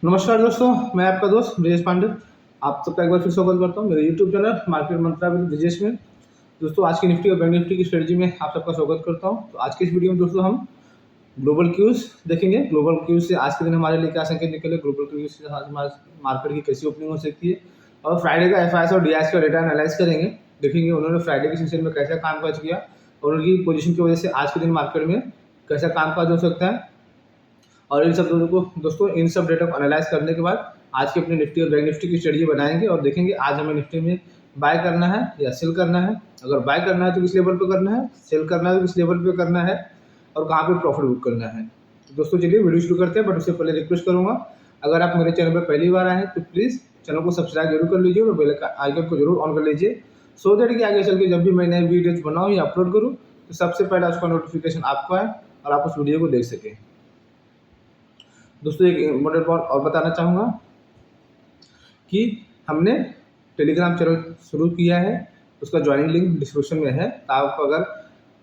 नमस्कार दोस्तों, मैं आपका दोस्त ब्रजेश पांडे। आप सबका एक बार फिर स्वागत करता हूँ मेरे YouTube channel market Mantra with Brajesh में। दोस्तों, आज की निफ्टी और बैंक निफ्टी की स्ट्रेटजी में आप सबका स्वागत करता हूँ। तो आज के इस वीडियो में दोस्तों हम ग्लोबल क्यूज देखेंगे। ग्लोबल क्यूज से आज के दिन हमारे लिए क्या संकेत निकले, ग्लोबल क्यूज से आज हमारे मार्केट की कैसी ओपनिंग हो सकती है, और फ्राइडे का एफआईएस और डीआईएस का डेटा एनालाइज करेंगे। देखेंगे उन्होंने फ्राइडे के सेशन में कैसा कामकाज किया और उनकी पोजीशन की वजह से आज के दिन मार्केट में कैसा कामकाज हो सकता है। और इन सब दोस्तों इन सब डेटा को एनालाइज करने के बाद आज की अपनी निफ्टी और बैंक निफ्टी की स्ट्रेटजी बनाएंगे और देखेंगे आज हमें निफ्टी में बाय करना है या सेल करना है। अगर बाय करना है तो किस लेवल पे करना है, सेल करना है तो किस लेवल पे करना है, और कहाँ पे प्रॉफिट बुक करना है। तो दोस्तों चलिए वीडियो शुरू करते हैं, बट उससे पहले रिक्वेस्ट करूंगा, अगर आप मेरे चैनल पर पहली बार आए हैं तो प्लीज़ चैनल को सब्सक्राइब जरूर कर लीजिए और बेल आइकन को जरूर ऑन कर लीजिए, सो दैट कि आगे चल के जब भी मैं नए वीडियोज बनाऊँ या अपलोड करूँ तो सबसे पहले उसका नोटिफिकेशन आपको आए और आप उस वीडियो को देख सकें। दोस्तों, एक इम्पोर्टेंट पॉइंट और बताना चाहूँगा कि हमने टेलीग्राम चैनल शुरू किया है, उसका ज्वाइनिंग लिंक डिस्क्रिप्शन में है। तो आप अगर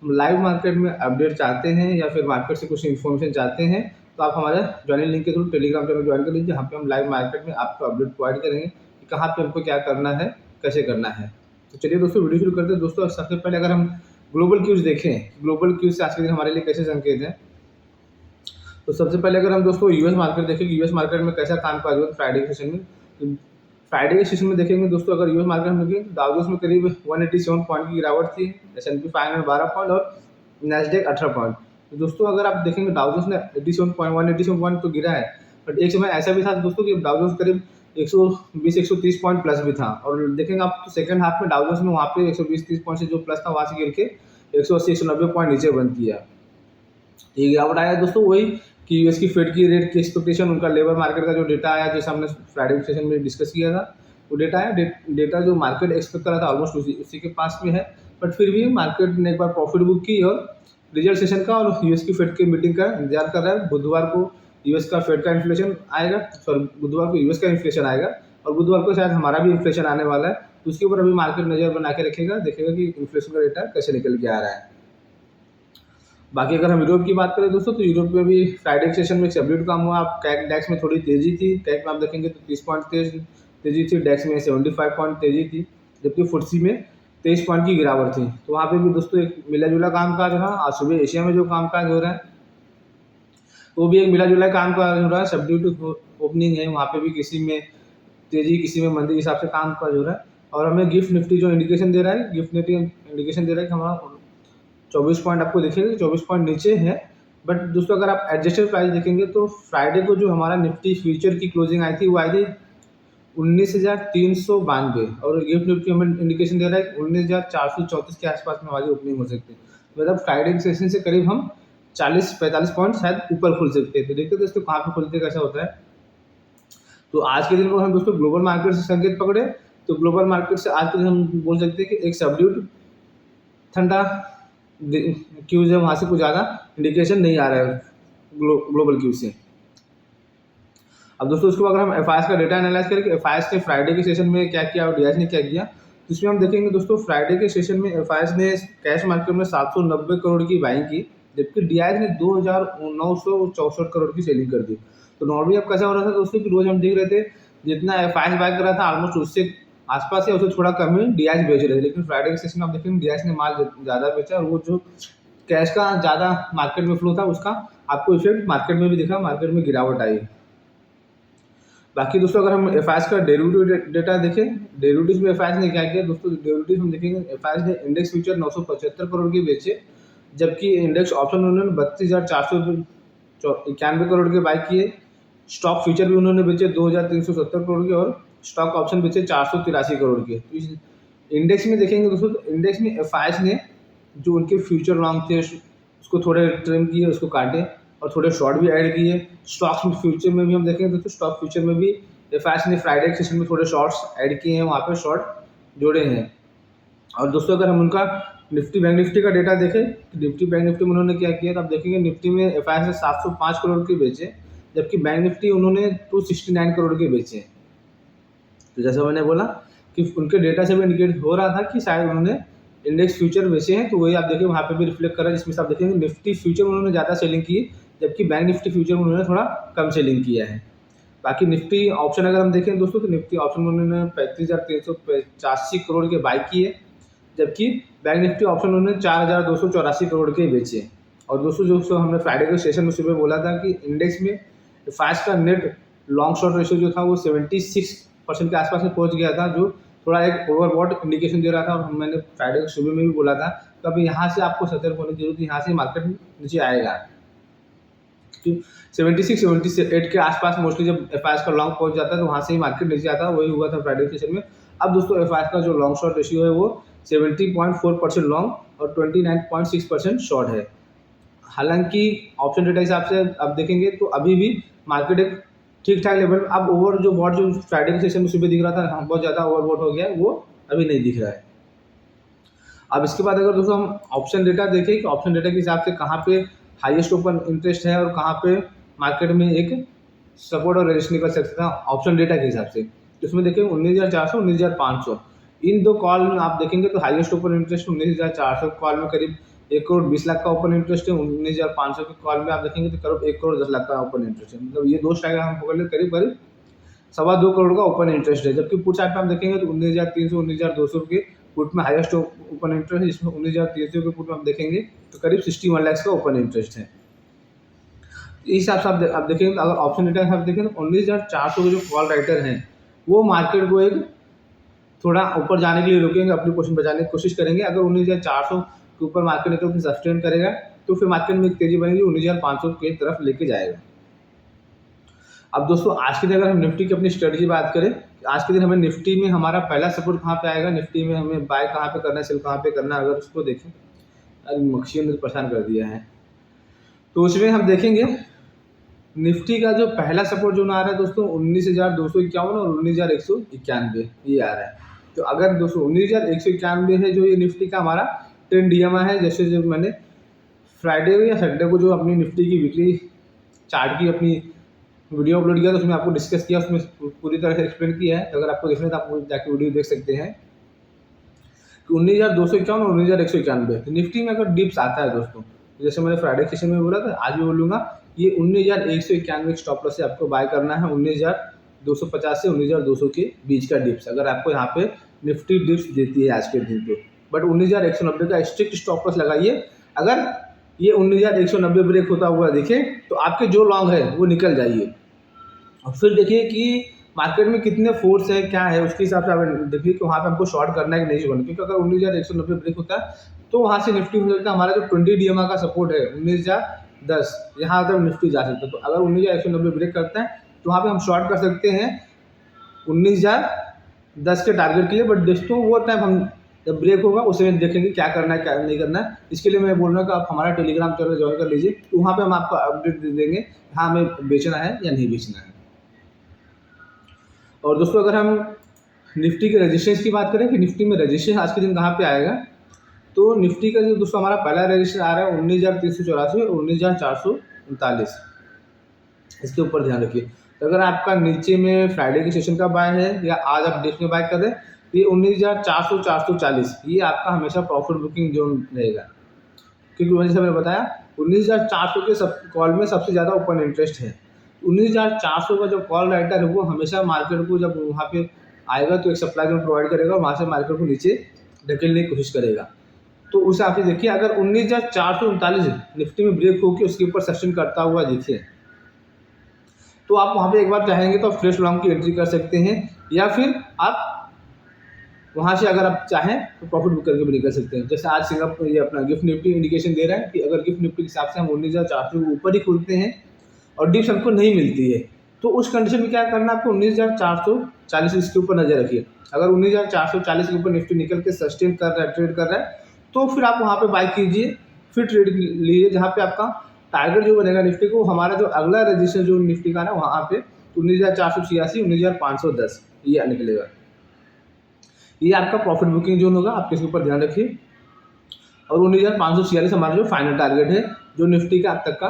लाइव मार्केट में अपडेट चाहते हैं या फिर मार्केट से कुछ इन्फॉर्मेशन चाहते हैं तो आप हमारे ज्वाइनिंग लिंक के थ्रू टेलीग्राम चैनल ज्वाइन कर लीजिए, जहाँ पे हम लाइव मार्केट में आपको अपडेट प्रोवाइड करेंगे कि कहाँ पे हमको क्या करना है, कैसे करना है। तो चलिए दोस्तों वीडियो शुरू करते हैं। दोस्तों, सबसे पहले अगर हम ग्लोबल क्यूज देखें, ग्लोबल क्यूज से आज के दिन हमारे लिए कैसे संकेत हैं, तो सबसे पहले अगर हम दोस्तों यूएस मार्केट देखें कि यूएस मार्केट में कैसा कामकाज हुआ फ्राइडे के सेशन में, तो फ्राइडे के सेशन में देखेंगे दोस्तों, अगर यूएस मार्केट में देखें डाउ जोन्स में करीब 187 पॉइंट की गिरावट थी, S&P 500 12 पॉइंट और नैस्डैक 18 पॉइंट। तो दोस्तों अगर आप देखेंगे डाउ जोन्स ने 187 पॉइंट तो गिरा है, बट एक समय ऐसा भी था दोस्तों कि डाउ जोन्स करीब 120-130 पॉइंट प्लस भी था। और देखेंगे आप तो सेकंड हाफ में डाउ जोन्स में वहाँ पे 120-130 पॉइंट से जो प्लस था वहाँ से गिर के 180-190 पॉइंट नीचे बंद किया। ये गिरावट आया दोस्तों वही कि यूएस की फेड की रेट की एक्सपेक्टेशन, उनका लेबर मार्केट का जो डेटा आया, जैसे हमने फ्राइडे के सेशन में डिस्कस किया था, वो डेटा आया। डेटा जो मार्केट एक्सपेक्ट कर रहा था ऑलमोस्ट उसी के पास में है, बट फिर भी मार्केट ने एक बार प्रॉफिट बुक की और रिजल्ट सेशन का और यूएस की फेड की मीटिंग का इंतजार कर रहा है। बुधवार को यूएस का फेड का इन्फ्लेशन आएगा, सॉरी बुधवार को यूएस का इन्फ्लेशन आएगा और बुधवार को शायद हमारा भी इन्फ्लेशन आने वाला है। तो उसके ऊपर अभी मार्केट नजर बना के रखेगा, देखेगा कि इन्फ्लेशन का डेटा कैसे निकल के आ रहा है। बाकी अगर हम यूरोप की बात करें दोस्तों, तो यूरोप में भी फ्राइडे के सेशन में सबड्यूड काम हुआ। कैक डैक्स में थोड़ी तेजी थी, कैक में आप देखेंगे तो 30 पॉइंट तेजी थी, डैक्स में 75 पॉइंट तेजी थी, जबकि फुटसी में 23 पॉइंट की गिरावट थी। तो वहाँ पे भी दोस्तों एक मिला जुला कामकाज रहा। आज सुबह एशिया में जो कामकाज हो रहा है वो भी एक मिला जुला कामकाज हो रहा है, सबड्यूड ओपनिंग है, वहाँ पे भी किसी में तेजी किसी में मंदी के हिसाब से कामकाज हो रहा है। और हमें गिफ्ट निफ्टी जो इंडिकेशन दे रहा है, गिफ्ट निफ्टी इंडिकेशन दे रहा है कि हमारा 24 पॉइंट आपको दिखेगा, 24 पॉइंट नीचे है। बट दोस्तों अगर आप एडजस्टेड प्राइस देखेंगे तो फ्राइडे को जो हमारा निफ्टी फ्यूचर की क्लोजिंग आई थी वो आई थी 19,392 और गिफ्ट निफ्टी हमें इंडिकेशन दे रहा है 19,434 के आसपास में हमारी ओपनिंग हो सकती है। मतलब फ्राइडे के सेशन से करीब हम 40-45 पॉइंट शायद ऊपर खुल सकते हैं। तो देखते दोस्तों कहाँ पे खुलते कैसा होता है। तो आज के दिन को हम दोस्तों ग्लोबल मार्केट से संकेत पकड़े, तो ग्लोबल मार्केट से आज के दिन हम बोल सकते हैं कि एक सबड्यूड ठंडा क्यूज है, वहाँ से कुछ ज़्यादा इंडिकेशन नहीं आ रहा है ग्लोबल क्यूज से। अब दोस्तों उसको अगर हम एफआईएस का डेटा एनालाइज करें कि एफआईएस ने फ्राइडे के सेशन में क्या किया और डीआईएस ने क्या किया, तो इसमें हम देखेंगे दोस्तों फ्राइडे के सेशन में एफआईएस ने कैश मार्केट में 790 करोड़ की बाइंग की, जबकि डीआईएस ने 2,964 करोड़ की सेलिंग कर दी। तो नॉर्मली अब कैसा हो रहा था दोस्तों कि रोज हम देख रहे थे जितना एफआईएस बाय कर रहा था ऑलमोस्ट उससे आसपास या उससे थोड़ा कम ही डीआईएस बेच रहे थे, लेकिन फ्राइडे के सेशन में आप देखेंगे डीआईएस ने माल ज़्यादा बेचा और वो जो कैश का ज़्यादा मार्केट में फ्लो था उसका आपको इफेक्ट मार्केट में भी दिखा, मार्केट में गिरावट आई। बाकी दोस्तों अगर हम एफआईएस का डेरिवेटिव डेटा देखें, डेरिवेटिव्स में एफआईएस ने क्या किया दोस्तों, डेरिवेटिव्स हम देखेंगे एफआईएस ने इंडेक्स फ्यूचर 975 करोड़ के बेचे, जबकि इंडेक्स ऑप्शन उन्होंने 32,491 करोड़ के बाय किए। स्टॉक फ्यूचर भी उन्होंने बेचे 2,370 करोड़ के और स्टॉक ऑप्शन बेचे 483 करोड़ के। तो इस इंडेक्स में देखेंगे दोस्तों, तो इंडेक्स में एफआईएस ने जो उनके फ्यूचर लॉन्ग थे उसको थोड़े ट्रिम किए, उसको काटे और थोड़े शॉर्ट भी ऐड किए। स्टॉक्स में फ्यूचर में भी हम देखेंगे दोस्तों, स्टॉक फ्यूचर में भी एफआईएस ने फ्राइडे के सेशन में थोड़े शॉर्ट्स ऐड किए हैं, वहाँ पे शॉर्ट जोड़े हैं। और दोस्तों अगर हम उनका निफ्टी बैंक निफ्टी का डेटा देखें, तो निफ्टी बैंक निफ्टी में उन्होंने क्या किया, तो आप देखेंगे निफ्टी में एफआईएस ने 705 करोड़ के बेचे, जबकि बैंक निफ्टी उन्होंने 269 करोड़ के बेचे। तो जैसा मैंने बोला कि उनके डेटा से भी इंडिकेट हो रहा था कि शायद उन्होंने इंडेक्स फ्यूचर बेचे हैं, तो वही आप देखिए वहाँ पे भी रिफ्लेक्ट कर रहा है, जिसमें आप देखेंगे निफ्टी फ्यूचर उन्होंने ज़्यादा सेलिंग की, जबकि बैंक निफ्टी फ्यूचर उन्होंने थोड़ा कम सेलिंग किया है। बाकी निफ्टी ऑप्शन अगर हम देखें दोस्तों तो निफ्टी ऑप्शन में उन्होंने 35,385 करोड़ के बाई किए, जबकि बैंक निफ्टी ऑप्शन उन्होंने 4,284 करोड़ के बेचे। और दोस्तों जो हमने फ्राइडे के सेशन में सुबह बोला था कि इंडेक्स में फास्ट का नेट लॉन्ग शॉर्ट रेशियो जो था वो 76% के आसपास में पहुंच गया था, जो थोड़ा एक ओवरबॉट इंडिकेशन दे रहा था। और मैंने फ्राइडे के सुबह में भी बोला था तो अब यहाँ से आपको सतर्क होने की जरूरत है, यहाँ से मार्केट नीचे आएगा। 76-78 के आसपास मोस्टली जब एफ का लॉन्ग पहुंच जाता है तो वहाँ से ही मार्केट नीचे आता है, वही हुआ था फ्राइडे के सेशन में। अब दोस्तों एफ का जो लॉन्ग शॉर्ट रेशियो है वो 70.4% लॉन्ग और 29.6% शॉर्ट है। हालांकि ऑप्शन डेटा हिसाब से अब देखेंगे तो अभी भी मार्केट एक ठीक ठाक लेवल, अब ओवर जो बॉट जो फ्राइडे के सेशन में सुबह दिख रहा था बहुत ज़्यादा ओवरबॉट हो गया है, वो अभी नहीं दिख रहा है। अब इसके बाद अगर दोस्तों हम ऑप्शन डेटा देखें कि ऑप्शन डेटा के हिसाब से कहाँ पे हाईएस्ट ओपन इंटरेस्ट है और कहाँ पे मार्केट में एक सपोर्ट और रेजिस्ट निकल सकता है ऑप्शन डेटा के हिसाब से, तो इसमें देखेंगे 19,400 19,500 इन दो कॉल में आप देखेंगे तो हाईएस्ट ओपन इंटरेस्ट 19,400 कॉल में करीब 1 करोड़ 20 लाख का ओपन इंटरेस्ट है। 19,500 के कॉल में आप देखेंगे तो करीब 1 करोड़ 10 लाख का ओपन इंटरेस्ट है। मतलब ये दो स्ट्राइक हम पकड़ ले करीब 2.25 करोड़ का ओपन इंटरेस्ट है। जबकि पुट साइड पे आप देखेंगे तो 19,300 19,200 के पुट में हाईएस्ट ओपन इंटरेस्ट है, जिसमें 19,300 के पुट में आप देखेंगे तो करीब 61 लाख का ओपन इंटरेस्ट है। इस हिसाब से आप देखेंगे तो अगर ऑप्शन डेटा हिसाब से देखें तो 19,400 के जो कॉल राइटर हैं वो मार्केट को एक थोड़ा ऊपर जाने के लिए रुकेंगे, अपनी पोजीशन बचाने की कोशिश करेंगे। अगर 19,400 के ऊपर मार्केट निकल के सस्टेन करेगा तो फिर मार्केट में एक तेजी बनेगी, 19,500 की तरफ लेके जाएगा। अब दोस्तों आज के दिन अगर हम निफ्टी की अपनी स्ट्रेटजी बात करें, आज के दिन हमें निफ्टी में हमारा पहला सपोर्ट कहाँ पे आएगा, निफ्टी में हमें बाय कहाँ पे करना है, सेल कहाँ पे करना है, अगर उसको देखें मक्खियों ने परेशान कर दिया है तो उसमें हम देखेंगे निफ्टी का जो पहला सपोर्ट जो आ रहा है दोस्तों 19,251 और 19,191 ये आ रहा है। तो अगर दोस्तों 19,191 है जो ये निफ्टी का हमारा ट्रेंड डीएमआ है, जैसे जो मैंने फ्राइडे या सैटरडे को जो अपनी निफ्टी की वीकली चार्ट की अपनी वीडियो अपलोड किया तो उसमें आपको डिस्कस किया, उसमें पूरी तरह से एक्सप्लेन किया है। तो अगर आपको देखना है तो आप जाके वीडियो देख सकते हैं कि 19,251 और 19,191 निफ्टी में अगर डिप्स आता है दोस्तों, जैसे मैंने फ्राइडे सेशन में बोला था आज भी बोलूँगा, ये 19,191 स्टॉप लॉस से आपको बाय करना है। 19,250 से 19,200 के बीच का डिप्स अगर आपको यहाँ पे निफ्टी डिप्स देती है आज के दिन पे, बट 19,190 का स्ट्रिक्ट स्टॉप लॉस लगाइए। अगर ये 19,190 ब्रेक होता हुआ दिखे तो आपके जो लॉन्ग है वो निकल जाइए और फिर देखिए कि मार्केट में कितने फोर्स है क्या है, उसके हिसाब से आप देखिए कि वहाँ पे हमको शॉर्ट करना है कि नहीं करना। क्योंकि अगर 19,190 ब्रेक होता है तो वहाँ से निफ्टी हो सकता है हमारा जो 20 डीएमआ का सपोर्ट है 19,010 यहाँ तक निफ्टी जा सकता है। तो अगर 19,190 ब्रेक करता है तो वहाँ पे हम शॉर्ट कर सकते हैं 19,010 के टारगेट के लिए। बट दोस्तों वो टाइम हम जब ब्रेक होगा उसे देखेंगे क्या करना है क्या नहीं करना है। इसके लिए मैं बोल रहा हूँ कि आप हमारा टेलीग्राम चैनल ज्वाइन कर लीजिए, तो वहाँ पे हम आपको अपडेट दे देंगे हाँ हमें बेचना है या नहीं बेचना है। और दोस्तों अगर हम निफ्टी के रजिस्ट्रेंस की बात करें कि निफ्टी में रजिस्ट्रेशन आज के दिन कहाँ पे आएगा, तो निफ्टी का जो दोस्तों हमारा पहला रजिस्टर आ रहा है 19,384 और 19,439, इसके ऊपर ध्यान रखिए। तो अगर आपका नीचे में फ्राइडे के सेशन का बाय है या आज आप डेट में बाय कर रहे हैं तो ये 19,400 440 ये आपका हमेशा प्रॉफिट बुकिंग जोन रहेगा। क्योंकि जैसे मैंने बताया 19,400 के सब कॉल में सबसे ज़्यादा ओपन इंटरेस्ट है। 19,400 का जो कॉल राइटर है वो हमेशा मार्केट को जब वहाँ पे आएगा तो एक सप्लाई जोन प्रोवाइड करेगा और वहाँ से मार्केट को नीचे ढकेलने की कोशिश करेगा। तो उस हिसाब से देखिए अगर 19,439 निफ्टी में ब्रेक होकर उसके ऊपर सस्टेन करता हुआ दिखे तो आप वहाँ पे एक बार चाहेंगे तो फ्रेश लॉन्ग की एंट्री कर सकते हैं, या फिर आप वहाँ से अगर आप चाहें तो प्रॉफिट बुक करके भी निकल सकते हैं। जैसे आज सिंगापुर ये अपना गिफ्ट निफ्टी इंडिकेशन दे रहा है कि अगर गिफ्ट निफ्टी के हिसाब से हम 19,400 के ऊपर ही खुलते हैं और डिप्स हमको नहीं मिलती है तो उस कंडीशन में क्या करना है आपको 19,440 इसके ऊपर नजर रखिए। अगर 19,440 के ऊपर निफ्टी निकल के सस्टेन कर रहा है ट्रेड कर रहा है तो फिर आप वहाँ पे बाय कीजिए, फिर ट्रेड लीजिए जहाँ पे आपका टारगेट जो बनेगा निफ्टी को, हमारा जो अगला रजिस्टर जो निफ्टी का ना वहाँ पे 19,486 19,510 ये निकलेगा। ये आपका प्रॉफिट बुकिंग जोन होगा, आप इसके ऊपर ध्यान रखिए। और 19,546 हमारा जो फाइनल टारगेट है जो निफ्टी का अब तक का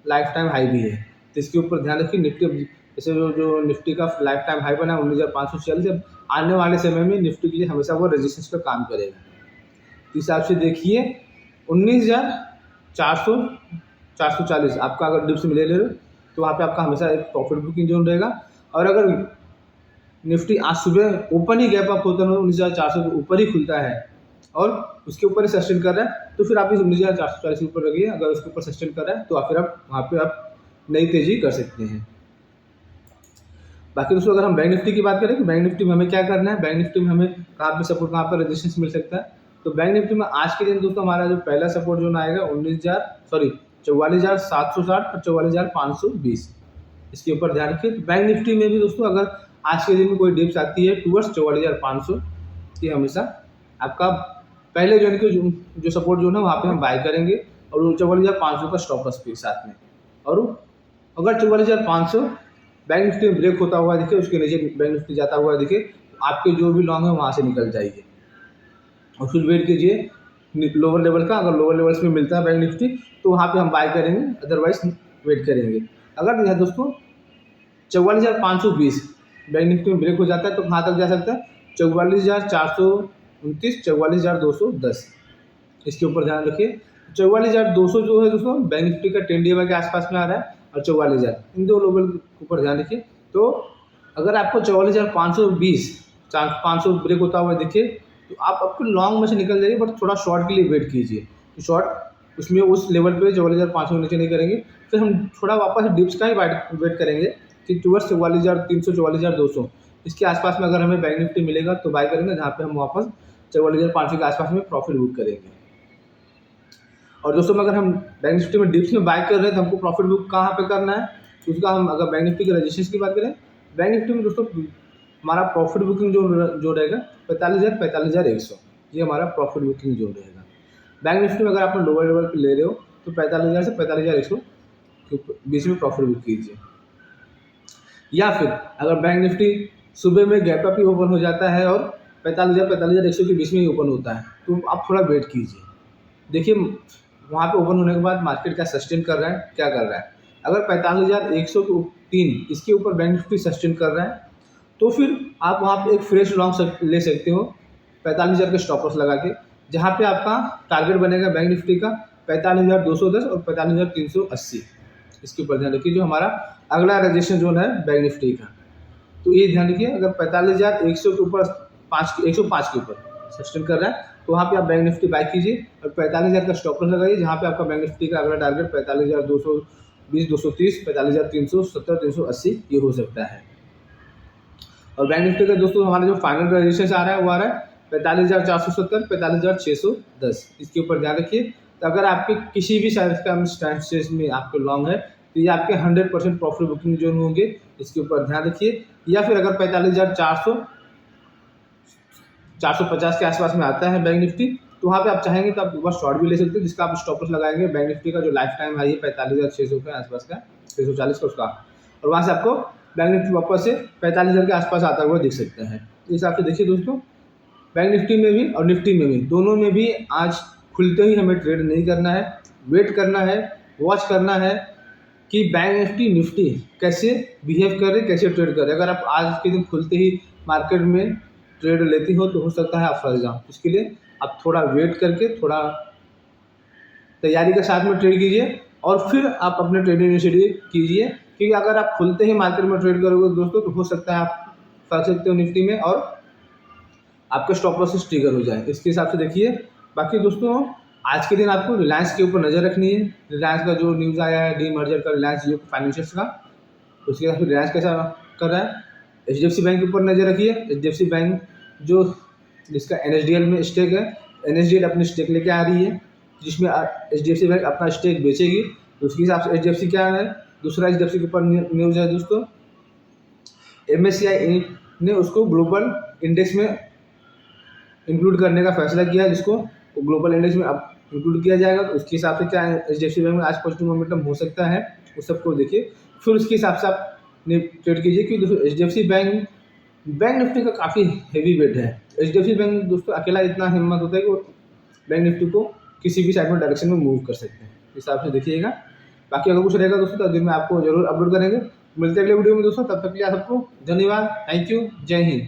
लाइफ टाइम हाई भी है, तो इसके ऊपर ध्यान रखिए। निफ्टी जैसे जो निफ्टी का लाइफ टाइम हाई बना 19,546, आने वाले समय में निफ्टी के लिए हमेशा वो रेजिस्टेंस पर काम करेगा। तो हिसाब से देखिए 19,400 440 आपका अगर डिप्स मिले ले तो वहाँ पे आपका हमेशा एक प्रॉफिट बुकिंग जोन रहेगा। और अगर निफ्टी आज सुबह ओपन ही गैप अप होता है 19,400 के ऊपर ही खुलता है और उसके ऊपर ही सस्टेन कर रहा है, तो फिर आप इस 19,440 के ऊपर रखिए। अगर उसके ऊपर सस्टेन कर रहा है तो फिर आप वहाँ पे आप नई तेजी कर सकते हैं। बाकी दोस्तों अगर हम बैंक निफ्टी की बात करें कि बैंक निफ्टी में हमें क्या करना है, बैंक निफ्टी में हमें कहाँ पे सपोर्ट, कहाँ पर रेजिस्टेंस मिल सकता है। तो बैंक निफ्टी में आज के दिन दोस्तों हमारा जो पहला सपोर्ट जोन आएगा 44,760 और 44,520, इसके ऊपर ध्यान रखिए। तो बैंक निफ्टी में भी दोस्तों अगर आज के दिन में कोई डिप्स आती है टूवर्ड्स 44,500 की, हमेशा आपका पहले जो सपोर्ट जोन है वहाँ पे हम बाय करेंगे और 44,500 का स्टॉप लॉस भी साथ में। और अगर 44,500 बैंक निफ्टी में ब्रेक होता हुआ दिखे, उसके नीचे बैंक निफ्टी जाता हुआ दिखे, तो आपके जो भी लॉन्ग है वहाँ से निकल जाइए और फिर वेट कीजिए लोअर लेवल का। अगर लोअर लेवल्स में मिलता है बैंक निफ्टी तो वहाँ पे हम बाय करेंगे, अदरवाइज वेट करेंगे। अगर यह दोस्तों 44,520 बैंक निफ्टी में ब्रेक हो जाता है तो कहाँ तक जा सकता है, 44,429, 44,210, इसके ऊपर ध्यान रखिए। 44,200 जो है दोस्तों बैंक निफ्टी का 10 डे के आसपास में आ रहा है और 44,000, इन दो लेवल के ऊपर ध्यान रखिए। तो अगर आपको 44,520 500 ब्रेक होता हुआ दिखे तो आप आपके लॉन्ग में से निकल जाइए, बट थोड़ा शॉर्ट के लिए वेट कीजिए। तो शॉर्ट उसमें उस लेवल पे 44,500 नीचे नहीं करेंगे, फिर हम थोड़ा वापस डिप्स का ही वेट करेंगे कि टूवर्ड्स 44,300 44,200 इसके आसपास में अगर हमें बैंक निफ्टी मिलेगा तो बाय करेंगे, जहाँ पे हम वापस 44,500 के आसपास में प्रॉफिट बुक करेंगे। और दोस्तों अगर हम बैंक निफ्टी में डिप्स में बाय कर रहे हैं तो हमको प्रॉफिट बुक कहाँ पे करना है, तो उसका हम अगर बैंक निफ्टी के रजिस्ट्रेशन की बात करें, बैंक निफ्टी में दोस्तों हमारा प्रॉफिट बुकिंग जो रहेगा 45,000 45,100, ये हमारा प्रॉफिट बुकिंग जोन रहेगा। बैंक निफ्टी में अगर आप लोअर लेवल पे ले रहे हो तो 45,000 से 45,100 के बीच में प्रॉफिट बुक कीजिए। या फिर अगर बैंक निफ्टी सुबह में गैप अप ही ओपन हो जाता है और 45,000 45,100 के बीच में ही ओपन होता है तो आप थोड़ा वेट कीजिए, देखिए वहाँ पे ओपन होने के बाद मार्केट क्या सस्टेन कर रहा है, क्या कर रहा है। अगर 45,103 इसके ऊपर बैंक निफ्टी सस्टेन कर रहा है तो फिर आप वहाँ पे एक फ्रेश लॉन्ग ले सकते हो 45,000 के स्टॉप लॉस लगा के, जहाँ पे आपका टारगेट बनेगा बैंक निफ्टी का 45,210 और 45,380, इसके ऊपर ध्यान रखिए। जो हमारा अगला रजिस्ट्रेशन जोन है बैंक निफ्टी का, तो ये ध्यान रखिए अगर 45,100 के ऊपर 105 के ऊपर सस्टेन कर रहा है तो वहाँ पे आप बैंक निफ्टी बाय कीजिए और 45,000 का स्टॉप लॉस लगाइए, जहाँ पे आपका बैंक निफ्टी का अगला टारगेट 45,220 230 45,370 380 ये हो सकता है। और बैंक निफ्टी का दोस्तों हमारा जो फाइनल रजिस्ट्रेशन आ रहा है वो आ रहा है 45,470 45,610, इसके ऊपर ध्यान रखिए। तो अगर आपके किसी भी सर्कमस्टेंसेस में आपके लॉन्ग है तो ये आपके 100% प्रॉफिट बुकिंग जोन होंगे, इसके ऊपर ध्यान रखिए। या फिर अगर 45,400 450 के आसपास में आता है बैंक निफ्टी तो वहाँ पे आप चाहेंगे तो आप एक बार शॉर्ट भी ले सकते हैं, जिसका आप स्टॉप लॉस लगाएंगे बैंक निफ्टी का जो लाइफ टाइम हाई है 45,600 के आसपास का 640 का उसका, और वहाँ से आपको बैंक निफ्टी वापस से 45,000 के आसपास आता हुआ दिख सकता है। इस हिसाब से देखिए दोस्तों बैंक निफ्टी में भी और निफ्टी में भी, दोनों में भी आज खुलते ही हमें ट्रेड नहीं करना है, वेट करना है, वॉच करना है कि बैंक निफ्टी कैसे बिहेव कर रहे, कैसे ट्रेड कर रहे। अगर आप आज के दिन खुलते ही मार्केट में ट्रेड लेती हो तो हो सकता है आप फंस जाओ, इसके लिए आप थोड़ा वेट करके थोड़ा तैयारी के साथ में ट्रेड कीजिए और फिर आप अपने ट्रेडिंग इनिशिएटिव कीजिए, क्योंकि अगर आप खुलते ही मार्केट में ट्रेड करोगे दोस्तों तो हो सकता है आप फंस सकते हो निफ्टी में और आपके स्टॉप लॉसेस ट्रिगर हो जाए, इसके हिसाब से देखिए। बाकी दोस्तों आज के दिन आपको रिलायंस के ऊपर नज़र रखनी है। रिलायंस का जो न्यूज़ आया है डी मर्जर का रिलायंस जियो फाइनेंशियल्स का, उसके बाद फिर रिलायंस कैसा कर रहा है। HDFC बैंक के ऊपर नज़र रखिए। HDFC बैंक जो जिसका NSDL में स्टेक है, NSDL अपनी स्टेक लेके आ रही है, जिसमें HDFC बैंक अपना स्टेक बेचेगी, तो उसके हिसाब से HDFC क्या है। दूसरा HDFC के ऊपर न्यूज़ है दोस्तों, MSCI ने उसको ग्लोबल इंडेक्स में इंक्लूड करने का फैसला किया है, जिसको ग्लोबल इंडेक्स में अब इंक्लूड किया जाएगा। तो उसके हिसाब से क्या है HDFC बैंक में आज पॉजिटिव मोमेंटम हो सकता है, उस सबको देखिए फिर उसके हिसाब से आप ट्रेड कीजिए। क्योंकि दोस्तों HDFC बैंक निफ्टी का काफ़ी हेवी वेट है। HDFC बैंक दोस्तों अकेला इतना हिम्मत होता है कि वो बैंक निफ्टी को किसी भी साइड में डायरेक्शन में मूव कर सकते हैं, इस हिसाब से देखिएगा। बाकी अगर कुछ रहेगा दोस्तों तो दिन में आपको जरूर अपलोड करेंगे। मिलते हैं अगले वीडियो में दोस्तों, तब तक के लिए आप सबको धन्यवाद, थैंक यू, जय हिंद।